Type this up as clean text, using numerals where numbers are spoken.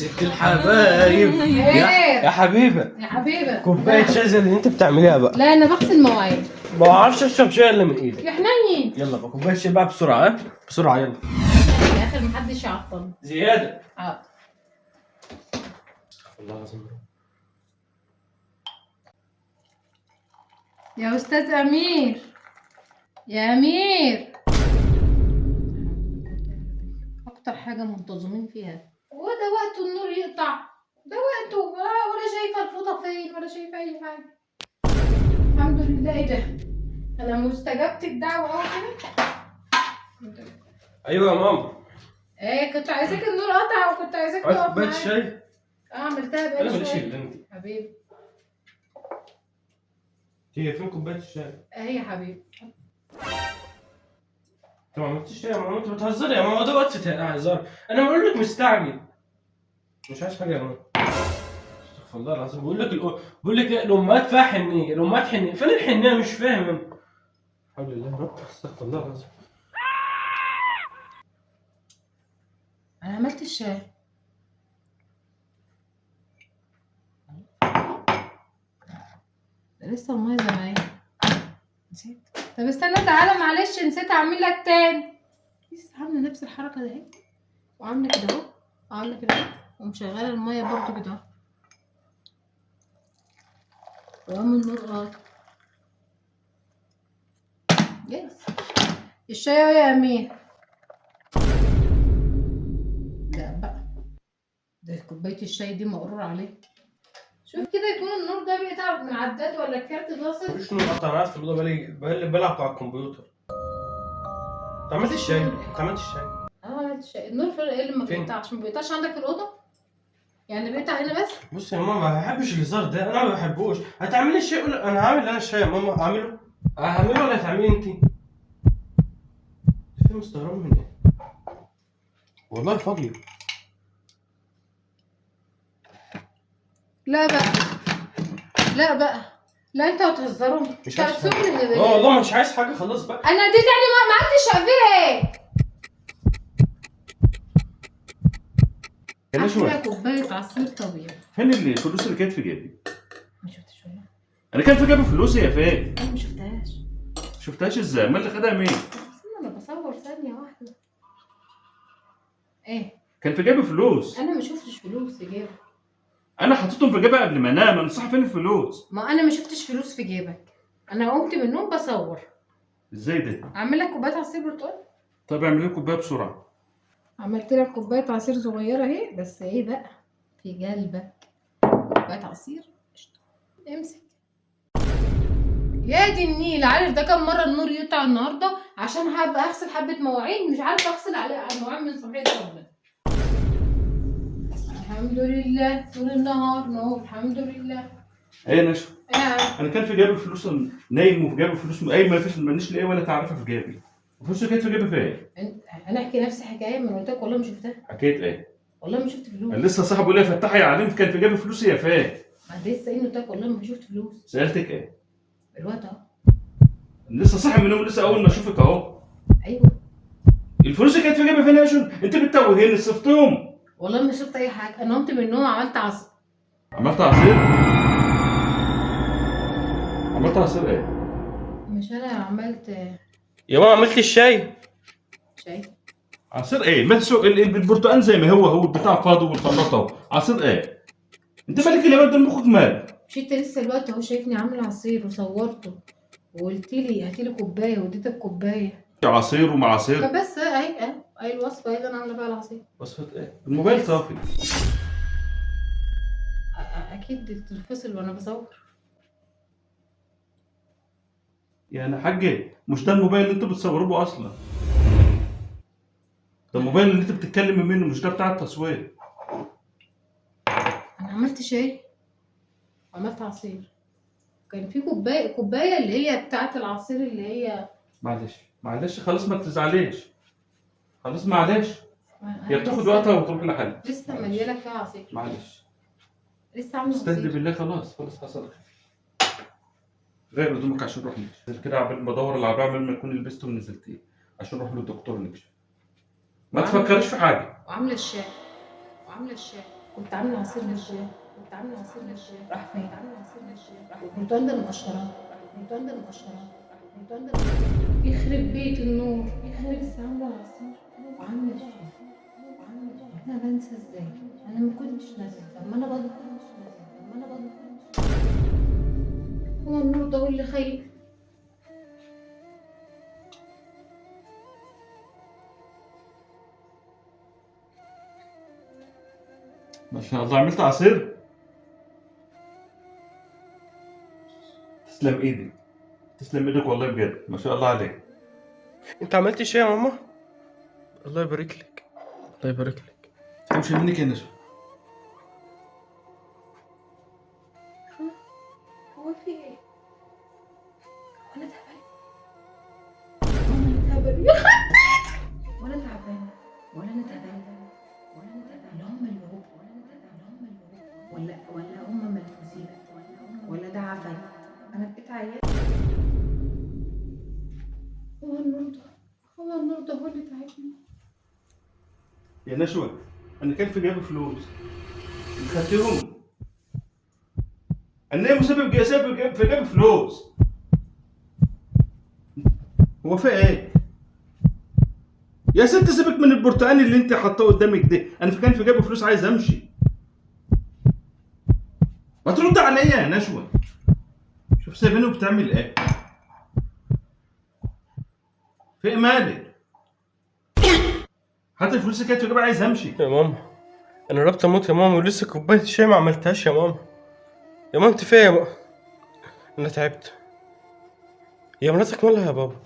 ست الحبايب يا حبيبه يا حبيبه كوبايه شاي زي اللي انت بتعمليها بقى. لا انا بغسل مواعين. ما اعرفش اشرب شاي الا من ايدك. يا حنين يلا بقى كوبايه شاي بقى بسرعه، ها بسرعه يلا. يا اخي محدش يعطل. زياده. اه استغفر الله العظيم. يا استاذ امير، يا امير، اكتر حاجه منتظمين فيها. هو ده وقته النور يقطع؟ ده وقته ولا شايفه الفوطه فين ولا شايفه اي حاجه. الحمد لله. ايه ده؟ انا مستجبت الدعوه اهو كده. ايوه يا ماما. ايه كنت عايزاك النور قطع وكنت عايزاك عايز تقف كوبايه معايا. شاي؟ عملتها انا بقالي ماليش شويه الا انت. حبيبي. هي فين كوبايه الشاي؟ اهي يا حبيبي. انت ما عملتش شاي يا ماما، انت بتهزري يا ماما، ده وقت هزار. انا بقول لك مستعجل. مش عايز حاجه يا ماما. استغفر الله العظيم. بقول لك الامهات فيها حنيه، الامهات حنيه، فين الحنيه؟ مش فاهم انا. حول الله يا رب، استغفر الله العظيم. انا عملت الشاي. ده لسه الميه زي ما هي. نسيت. طب استنى تعالى معلش، نسيت اعمل لك تاني. لسه عامله نفس الحركه ده اهي، وعامله كده اهو، وعامله كده اهو، ومشغله الميه برضو كده اهو، وقام النور جاهز. الشاي اهو يا امير. لا بقى، ده كوبايه الشاي دي مقرور عليها. شوف كده يكون النور ده بيقطع من العداد ولا الكارت فاصل. مفيش نور قطع، انا قاعد في الاوضه بلعب على الكمبيوتر. انت عملت الشاي؟ انت عملت الشاي؟ عملت الشاي. النور في ايه اللي ما فين؟ بيقطعش؟ ما بيقطعش عندك في الاوضه؟ يعني بيقطع هنا بس؟ بص يا ماما، ما بحبش الهزار ده، انا ما بحبوش. هتعملي الشاي؟ قول انا هعمل انا الشاي يا ماما. هعمله ولا هتعمليه انت؟ في مستغرب من ايه؟ والله فاضي. لا بقى، لا بقى، لا انتوا هتهزروا. مش عايز تعصبني حاجه. من والله مش عايز حاجه، خلاص بقى. انا اديت يعني ما عملتش ايه؟ يا نشوى، احلى كوبايه عصير طبيعي. فين الفلوس اللي كانت في جيبي؟ ما شفتش ولا؟ انا كان في جيبي فلوس يا فين؟ انا ما شفتهاش. شفتهاش ازاي؟ امال اللي خدها مين؟ استنى انا بصور ثانيه واحده. ايه؟ كان في جيبي فلوس. انا ما شفتش فلوس في جيبك. انا حطيتهم في جيبي قبل ما انام، انا صح فين الفلوس؟ ما انا ما شفتش فلوس في جيبك. انا قمت من النوم بصور. ازاي ده؟ اعمل لك كوبايه عصير برتقال؟ طب اعمل لي كوبايه بسرعه. عملت لك كوبايه عصير صغيره اهي، بس ايه بقى في قلبك كوبايه عصير قشطه. امسك يا دي النيل. عارف ده كم مره النور يقطع النهارده عشان هبقى اغسل حبه مواعين؟ مش عارفه اغسل على المواعين من صبحيه ربنا. الحمد لله طول النهار نور، الحمد لله. ايه يا نشوى؟ يعني انا كان في جيبي فلوس نايم، وفي جيبي فلوس ما فيش، ماليش لايه ولا تعرفها في جيبي. الفلوس اللي كانت في جيبي فين؟ انا احكي نفس حكايه من قلت لك والله ما شفتها. حكيت ايه؟ والله ما شفت فلوس. أنا لسه صاحبه ليه فتحي يا عليم كان في جيبي فلوس يا فين؟ ما لسه قايل قلت لك والله ما شفت فلوس. سالتك ايه؟ الوقت اهو. لسه صاحي من النوم، لسه اول ما اشوفك اهو. ايوه الفلوس اللي كانت في جيبي فين يا شو؟ انت بتتوهيني، صفتهم. والله ما شفت اي حاجه. انا قمت من النوم عملت عصير. عملت عصير؟ عملت عصير ايه؟ مش انا عملت يا ماما عملت الشاي؟ شاي. عصير ايه؟ ما تسوق البرتقال زي ما هو البتاع فاضي والخلاط اهو. عصير ايه؟ انت مالك اليومين دول مخك مال؟ مش انت لسه الوقت اهو شايفني عامله عصير وصورته وقلت لي هاتي لي كوبايه واديتك كوبايه. عصير وما عصير. بس اهي اهي الوصفه اللي انا عامله بقى العصير. وصفة ايه؟ الموبايل صافي. اكيد تنفصل وانا بصور. يعني حاجة مش ده الموبايل اللي انتوا بتصوروا به اصلا. ده الموبايل اللي انت بتتكلم منه، مش ده بتاع التصوير. انا عملت شاي وعملت عصير. كان في كوبايه اللي هي بتاعه العصير اللي هي. معلش خلاص ما تزعليش. خلاص معلش. هي بتاخد وقتها وتروح لحالها. لسه مليانه فيها عصير. معلش. لسه عامله استهدي عصير. بالله. خلاص حصل. غير هدومك عشان نروح نكشف كده، عبال ما ادور العربية عبال ما تكون لبسته ونزلتيه عشان نروح للدكتور نكشف. ما تفكرش في حاجة. وعامله الشاي. كنت عامله عصير للشاي، راح فين؟ البرتقال ده المقشرات، يخرب بيت النور، انا لسه عامله عصير وعامله الشاي. انا بنسى ازاي؟ انا ما كنتش ناسيه. طب ما انا برضه هو النور ده هو اللي خايف. ما شاء الله عملت عصير. تسلم ايدك، تسلم ايدك والله بجد، ما شاء الله عليك. انت عملت شيء يا ماما؟ الله يبارك لك، الله يبارك لك. امشي منك يا نشوى. هو في ايه؟ وانا تعبانه ولا تعبانه لا هم اللي ولا هم ملفوسين ولا ده عفن. انا بقيت عيان. هو النور ده هو اللي تعبني. يا نشوى انا كان في جيبي فلوس خدتهم. انا مسبب في جيبي فلوس. هو في ايه؟ يا ست سيبك من البرتقال اللي انت حاطاه قدامك ده، انا كان في جيبي فلوس عايز امشي. ما ترد عليا يا نشوى. شوف سايبينه بتعمل ايه؟ في ايه مالك؟ هات الفلوس اللي كانت في جيبي عايز امشي. يا ماما انا قربت اموت يا ماما، ولسه كوبايه الشاي ما عملتهاش يا ماما. يا ماما انت فيا بقى، انا تعبت. يا مراتك مالها يا بابا؟